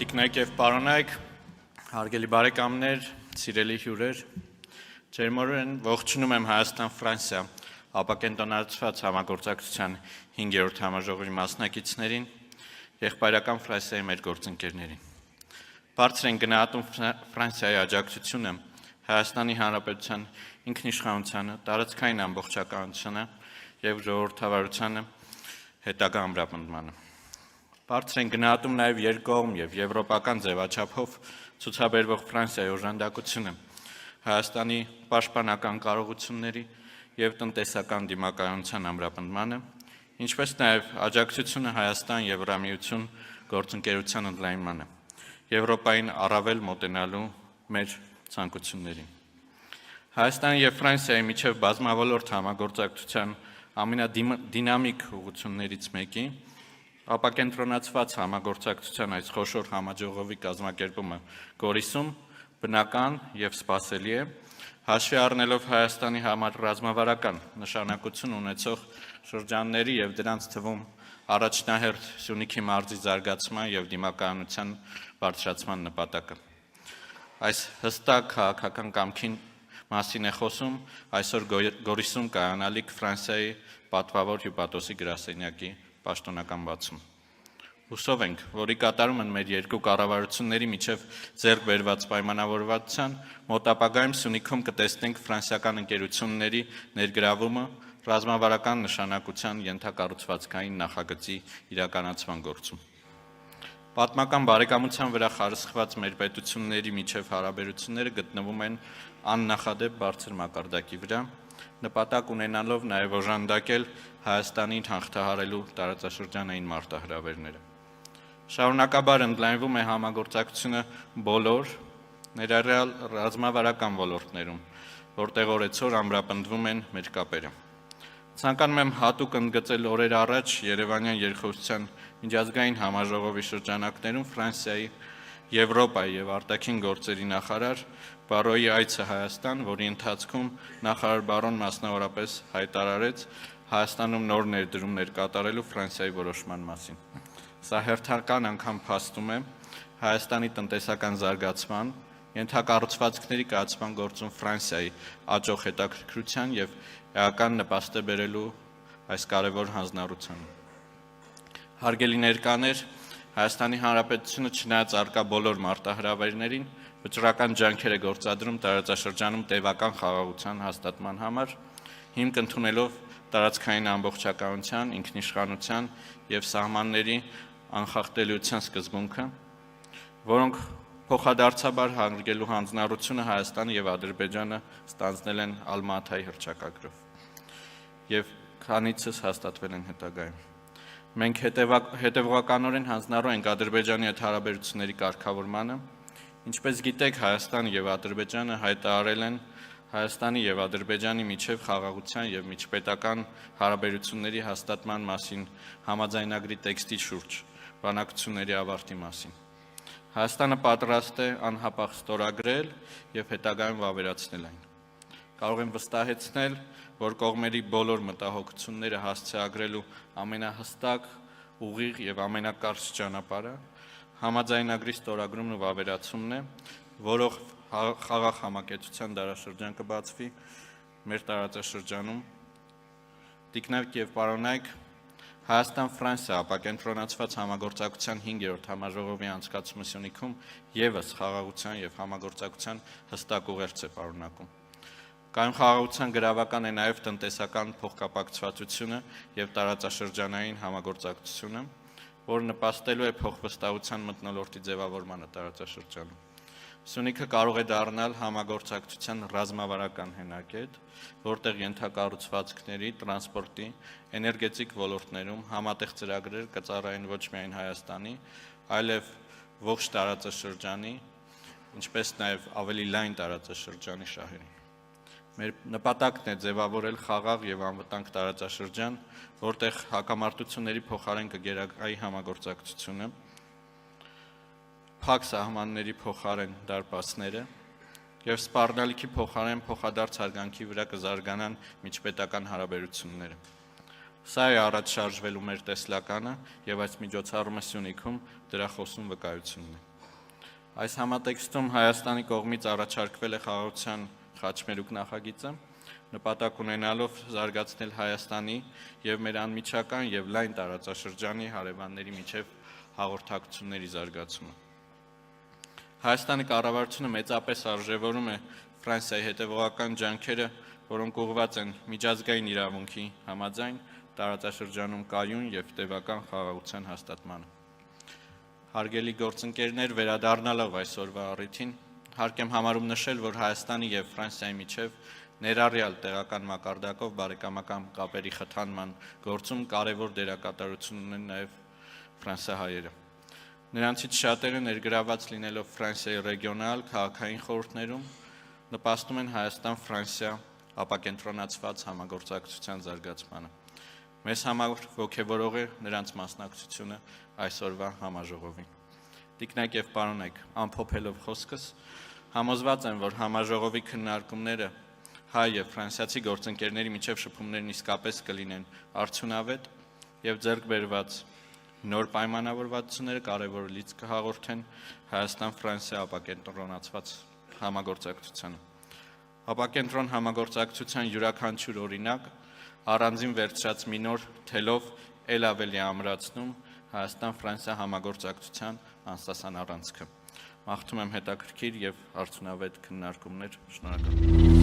Տիկնայք եւ պարոնայք, հարգելի բարեկամներ, սիրելի հյուրեր, ջերմորեն ողջունում եմ Հայաստան-Ֆրանսիա ապակենտրոնացված համագործակցության 5-րդ համաժողովի մասնակիցներին, եղբայրական Ֆրանսիայի մեր գործընկերներին։ Բարձր են գնահատում Ֆրանսիայի աջակցությունը Հայաստանի Հանրապետության ինքնիշխանությանը, տարածքային ամբողջականությանը եւ ժողովրդավարությանը հետագա ամրապնդմանը։ Բարձր են գնահատում նաև երկկողմ եւ եվրոպական ձևաչափով ցուցաբերվող Ֆրանսիայի օժանդակությունը Հայաստանի պաշտպանական կարողությունների եւ տնտեսական դիմակայունության ամրապնդմանը, ինչպես նաև աջակցությունը Հայաստան Եվրամիություն գործընկերության ընդլայնմանը, Եվրոպային առավել մոտենալու մեր ցանկություններին։ Հայաստանի եւ Ֆրանսիայի միջև բազմավոլորտ համագործակցության ամենադինամիկ ուղղություններից մեկի ապակենտրոնացված համագործակցության այս խոշոր համաժողովի կազմակերպումը Գորիսում բնական եւ սպասելի է, հաշվի առնելով Հայաստանի համար ռազմավարական նշանակություն ունեցող շրջանների եւ դրանց թվում առաջնահերթ Սյունիքի մարզի զարգացման եւ դիմակայունության բարձրացման նպատակը։ Այս հստակ քաղաքական կամքին մասին է խոսում այսօր Գորիսում կայանալիք Ֆրանսիայի պատվավոր հյուպատոսի գրասենյակի պաշտոնական բացում։ Հուսով ենք, որի կատարում են մեր երկու կառավարությունների միջև ձեռք բերված պայմանավորվածության, մոտ ապագայում Սյունիքում կտեսնենք ֆրանսիական ընկերությունների ներգրավումը ռազմավարական նշանակության ենթակառուցվածքային նախագծի իրականացման գործում։ Պատմական բարեկամության վրա խարսխված մեր պետությունների միջև հարաբերությունները գտնվում են աննախադեպ բարձր մակարդակի վրա, նպատակ ունենալով նաև օժանդակել Հայաստանին հաղթահարելու տարածաշրջանային մարտահրավերները։ Շարունակաբար ընդլայնվում է համագործակցությունը բոլոր ներառյալ ռազմավարական ոլորտներում, որտեղ օրեցօր ամրապնդվում են մեր կապերը։ Ցանկանում եմ հատուկ ընդգծել օրեր առաջ Երևանյան երկխոսության միջազգային համաժողովի շրջանակներում Ֆրանսիայի, Եվրոպայի եւ արտաքին գործերի նախարար Բարոյի այցը Հայաստան, որի ընթացքում նախարար Բարոն մասնավորապես հայտարարեց Հայաստանում նոր ներդրումներ կատարելու Ֆրանսիայի որոշման մասին։ Սա հերթական անգամ փաստում է Հայաստանի տնտեսական զարգացման, ենթակառուցվածքների կայացման գործում Ֆրանսիայի աճող հետաքրքրության եւ էական նպաստ է բերելու այս կարևոր հանձնառությանը։ Հարգելի ներկաներ, Հայաստանի Հանրապետությունը չնայած առկա բոլոր մարտահրավերներին վճռական ջանքեր է գործադրում տարածաշրջանում տևական խաղաղության հաստատման համար, հիմք ընդունելով տարածքային ամբողջականության, ինքնիշխանության եւ սահմանների անխախտելիության սկզբունքը, որոնք փոխադարձաբար հարգելու հանձնառությունը Հայաստանը եւ Ադրբեջանը ստանձնել են Ալմատայի հռչակագրով եւ քանիցս հաստատվել են հետագայում։ Մենք հետևողականորեն հանձնառու ենք Ադրբեջանի հետ հարաբերությունների կարգավորմանը, ինչպես գիտեք, Հայաստանը եւ Ադրբեջանը հայտարարել են Հայաստանի եւ Ադրբեջանի միջև խաղաղության եւ միջպետական հարաբերությունների հաստատման մասին համաձայնագրի տեքստի շուրջ բանակցությունների ավարտի մասին։ Հայաստանը պատրաստ է անհապաղ ստորագրել եւ հետագայում վավերացնել այն։ Կարող եմ վստահեցնել, որ կողմերի բոլոր մտահոգությունները հասցեագրելու ամենահստակ, ուղիղ եւ ամենակարճ ճանապարհը համաձայնագրի ստորագրումն ու վավերացումն է, որով խաղաղ համակեցության դարաշրջան կբացվի մեր տարածաշրջանում։ Տիկնայք եւ պարոնայք, Հայաստան-Ֆրանսիա ապակենտրոնացված համագործակցության 5-րդ համաժողովի անցկացումը Սյունիքում եւս խաղաղության եւ համագործակցության հստակ ուղերձ է պարունակում։ Կայուն խաղաղության գրավական է նաև տնտեսական փոխկապակցվածությունը եւ տարածաշրջանային համագործակցությունը, որը նպաստելու է փոխվստահության մթնոլորտի ձևավորմանը տարածաշրջանում։ Սյունիքը կարող է դառնալ համագործակցության ռազմավարական հենակետ, որտեղ ենթակառուցվածքների, տրանսպորտի, էներգետիկ ոլորտներում համատեղ ծրագրեր կծառայեն ոչ միայն Հայաստանի, այլև ողջ տարածաշրջանի, ինչպես նաև ավելի լայն տարածաշրջանի շահերին։ Մեր նպատակն է ձևավորել խաղաղ եւ անվտանգ տարածաշրջան, որտեղ հակամարտությունների փոխարեն կգերակայի համագործակցությունը, փակ սահմանների փոխարեն դարպասները եւ սպառնալիքի փոխարեն փոխադարձ հարգանքի վրա կզարգանան միջպետական հարաբերությունները։ Սա է առաջ շարժվելու մեր տեսլականը եւ այս միջոցառումը Սյունիքում դրա խոսուն վկայությունն է։ Այս համատեքստում Հայաստանի կողմից առաջարկվել է խաղաղության խաչմերուկ նախագիծը, նպատակ ունենալով զարգացնել Հայաստանի եւ մեր անմիջական եւ լայն տարածաշրջանի հարևանների միջև հաղորդակցությունների զարգացումը։ Հայաստանի կառավարությունը մեծապես արժևորում է Ֆրանսիայի հետևողական ջանքերը, որոնք ուղղված են միջազգային իրավունքի համաձայն տարածաշրջանում կայուն եւ տևական խաղաղության հաստատմանը։ Հարգելի գործընկերներ, վերադառնալով այսօրվա առիթին, հարկ եմ համարում նշել, որ Հայաստանի եւ Ֆրանսիայի միջև ներառյալ տեղական մակարդակով բարեկամական կապերի խթանման գործում կարևոր դերակատարություն ունեն նաեւ ֆրանսիահայերը։ Նրանցից շատերը ներգրաված լինելով Ֆրանսիայի ռեգիոնալ քաղաքային խորհուրդներում նպաստում են Հայաստան-Ֆրանսիա ապակենտրոնացված համագործակցության զարգացմանը։ Մեզ համար ոգևորող է նրանց մասնակցությունը այսօրվա համաժողովին։ Տիկնայք եւ պարոնայք, ամփոփելով խոսքս, համոզված եմ, որ համաժողովի քննարկումները հայ եւ ֆրանսիացի գործընկերների միջև շփումներն իսկապես կլինեն արդյունավետ եւ ձեռք բերված նոր պայմանավորվածությունները կարևոր լիցք կհաղորդեն Հայաստան-Ֆրանսիա ապակենտրոնացված համագործակցությանը։ Ապակենտրոն համագործակցության յուրաքանչյուր օրինակ առանձին վերցրած մի նոր թելով ել ավելի ամրացնում Հայաստան-Ֆրանսիա համագործակցության անսասան առանցքը։ Մաղթում եմ հետաքրքիր եւ արդյունավետ քննարկումներ։ Շնորհակալ եմ։